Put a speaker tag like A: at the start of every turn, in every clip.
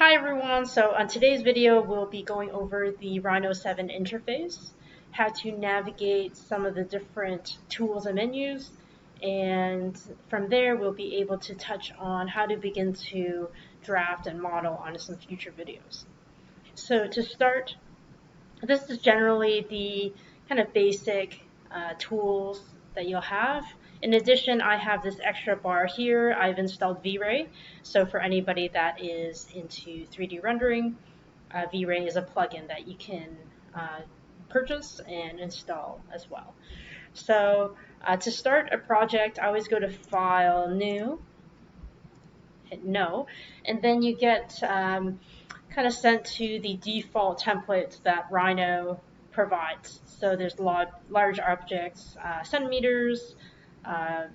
A: Hi everyone, so on today's video we'll be going over the Rhino 7 interface, how to navigate some of the different tools and menus, and from there we'll be able to touch on how to begin to draft and model on some future videos. So to start, this is generally the kind of basic tools that you'll have. In addition, I have this extra bar here. I've installed V-Ray. So for anybody that is into 3D rendering, V-Ray is a plugin that you can purchase and install as well. So to start a project, I always go to File, New, hit No, and then you get kind of sent to the default templates that Rhino provides. So there's large objects, centimeters,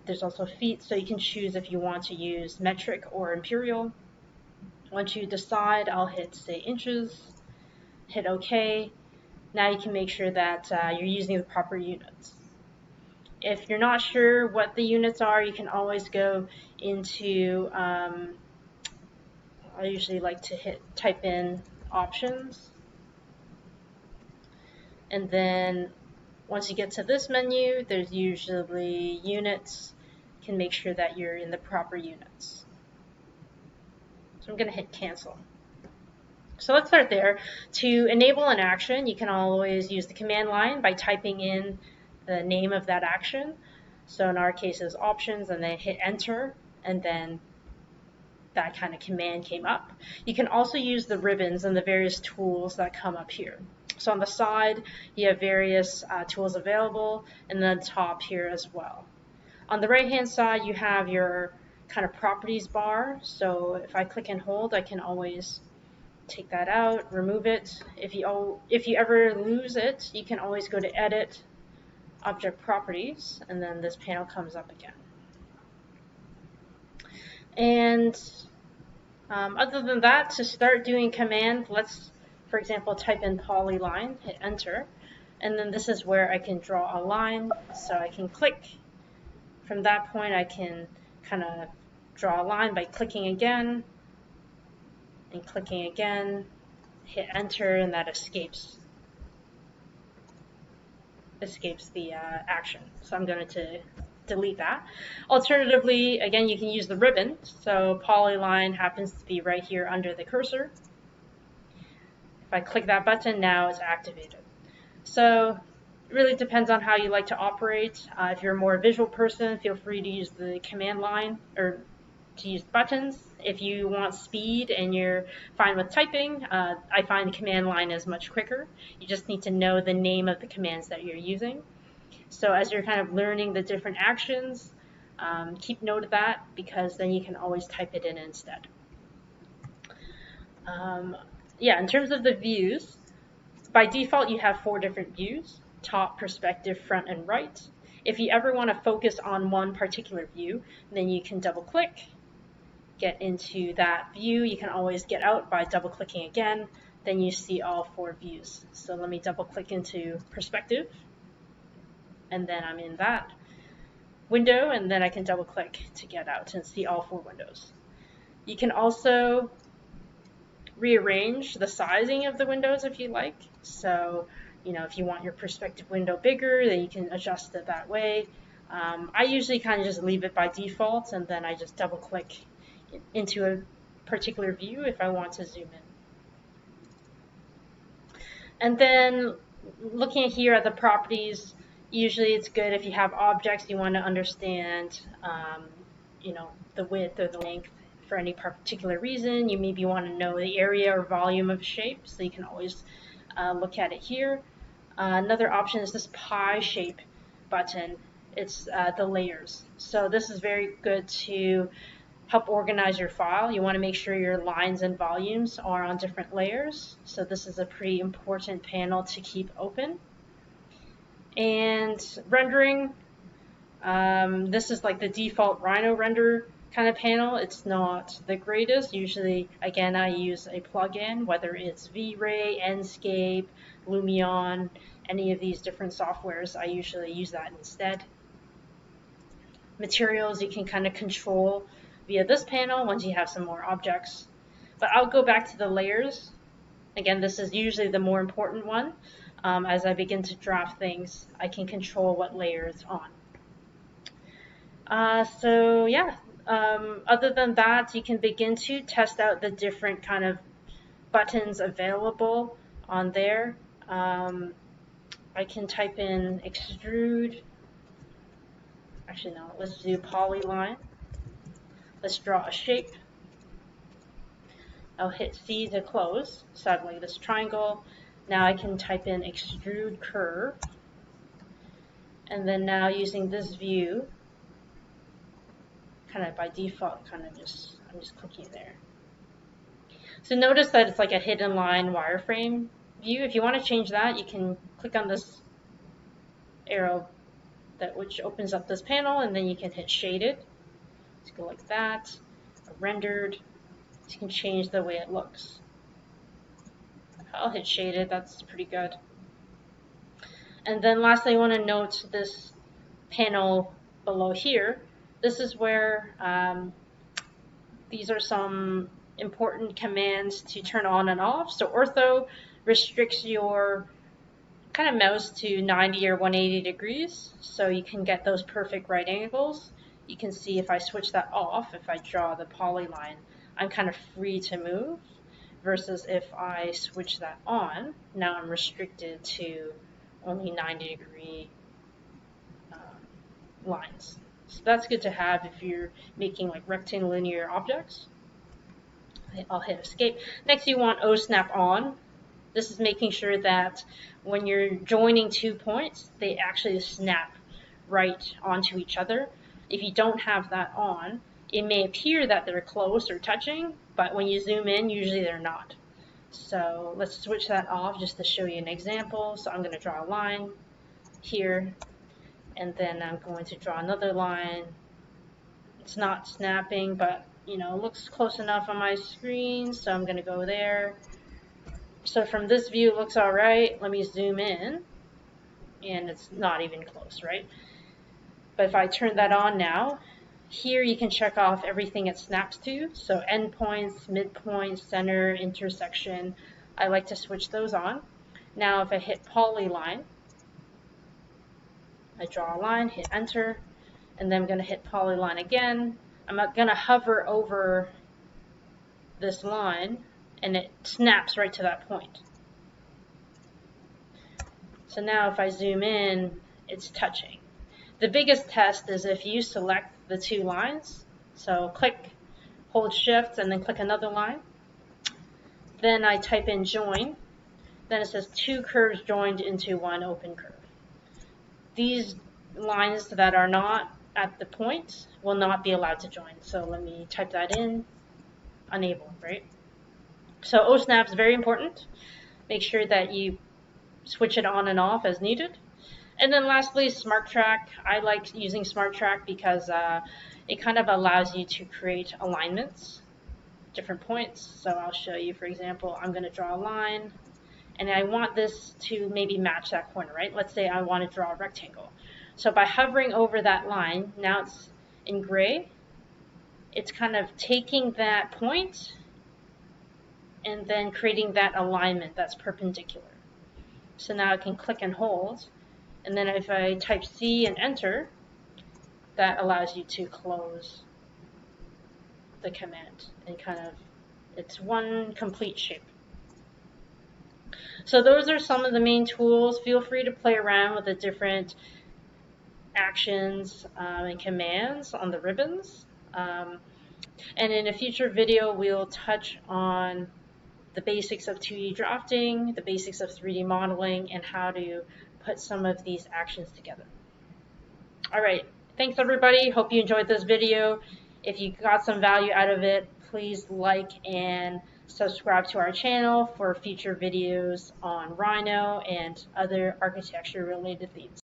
A: there's also feet, so you can choose if you want to use metric or imperial. Once you decide, I'll hit say inches, hit OK. Now you can make sure that you're using the proper units. If you're not sure what the units are, you can always go into I usually like to type in options, and then once you get to this menu, there's usually units. You can make sure that you're in the proper units. So I'm going to hit cancel. So let's start there. To enable an action, you can always use the command line by typing in the name of that action. So in our case is options, and then hit enter, and then that kind of command came up. You can also use the ribbons and the various tools that come up here. So on the side, you have various tools available, and then top here as well. On the right-hand side, you have your kind of properties bar. So if I click and hold, I can always take that out, remove it. If you ever lose it, you can always go to Edit, Object Properties, and then this panel comes up again. And other than that, to start doing command, let's, for example, type in polyline, hit enter, and then this is where I can draw a line. So I can click. From that point, I can kind of draw a line by clicking again and clicking again, hit enter, and that escapes the action. So I'm going to delete that. Alternatively, again, you can use the ribbon. So polyline happens to be right here under the cursor. If I click that button, now it's activated. So it really depends on how you like to operate. If you're a more visual person, feel free to use the command line or to use buttons. If you want speed and you're fine with typing, I find the command line is much quicker. You just need to know the name of the commands that you're using. So as you're kind of learning the different actions, keep note of that, because then you can always type it in instead. Yeah, in terms of the views, by default you have 4 different views: top, perspective, front, and right. If you ever want to focus on one particular view, then you can double click, get into that view. You can always get out by double clicking again, then you see all 4 views. So let me double click into perspective, and then I'm in that window, and then I can double click to get out and see all 4 windows. You can also rearrange the sizing of the windows if you like. So, if you want your perspective window bigger, then you can adjust it that way. I usually kind of just leave it by default, and then I just double click into a particular view if I want to zoom in. And then looking here at the properties, usually it's good if you have objects you want to understand, the width or the length for any particular reason. You maybe want to know the area or volume of shape, so you can always look at it here. Another option is this pie shape button. It's the layers. So this is very good to help organize your file. You want to make sure your lines and volumes are on different layers. So this is a pretty important panel to keep open. And rendering, this is like the default Rhino render kind of panel. It's not the greatest. Usually, again, I use a plugin, whether it's V-Ray, Enscape, Lumion, any of these different softwares. I usually use that instead. Materials you can kind of control via this panel once you have some more objects. But I'll go back to the layers. Again, this is usually the more important one. As I begin to draft things, I can control what layer it's on. So yeah, other than that, you can begin to test out the different kind of buttons available on there. I can type in extrude. Actually, no, let's do polyline. Let's draw a shape. I'll hit C to close. So I have like this triangle. Now I can type in extrude curve. And then now using this view, kind of by default, I'm just clicking there. So notice that it's like a hidden line wireframe view. If you want to change that, you can click on this arrow which opens up this panel, and then you can hit shaded. Let's go like that. Rendered. So you can change the way it looks. I'll hit shaded. That's pretty good. And then lastly, I want to note this panel below here. This is where these are some important commands to turn on and off. So ortho restricts your kind of mouse to 90 or 180 degrees, so you can get those perfect right angles. You can see if I switch that off, if I draw the polyline, I'm kind of free to move, versus if I switch that on, now I'm restricted to only 90-degree lines. So that's good to have if you're making like rectilinear objects. I'll hit escape. Next, you want O snap on. This is making sure that when you're joining 2 points, they actually snap right onto each other. If you don't have that on, it may appear that they're close or touching, but when you zoom in, usually they're not. So let's switch that off just to show you an example. So I'm going to draw a line here, and then I'm going to draw another line. It's not snapping, but it looks close enough on my screen, so I'm going to go there. So from this view, it looks all right. Let me zoom in, and it's not even close, right? But if I turn that on now, here you can check off everything it snaps to. So endpoints, midpoints, center, intersection. I like to switch those on. Now if I hit polyline, I draw a line, hit enter, and then I'm going to hit polyline again. I'm going to hover over this line, and it snaps right to that point. So now if I zoom in, it's touching. The biggest test is if you select the 2 lines. So click, hold shift, and then click another line. Then I type in join. Then it says 2 curves joined into 1 open curve. These lines that are not at the point will not be allowed to join. So let me type that in. Unable, right? So O snap is very important. Make sure that you switch it on and off as needed. And then lastly, Smart Track. I like using Smart Track because it kind of allows you to create alignments, different points. So I'll show you, for example, I'm going to draw a line, and I want this to maybe match that corner, right? Let's say I want to draw a rectangle. So by hovering over that line, now it's in gray, it's kind of taking that point and then creating that alignment that's perpendicular. So now I can click and hold, and then if I type C and enter, that allows you to close the command and kind of, it's one complete shape. So those are some of the main tools. Feel free to play around with the different actions and commands on the ribbons. And in a future video, we'll touch on the basics of 2D drafting, the basics of 3D modeling, and how to put some of these actions together. All right, thanks everybody. Hope you enjoyed this video. If you got some value out of it, please like and subscribe to our channel for future videos on Rhino and other architecture related themes.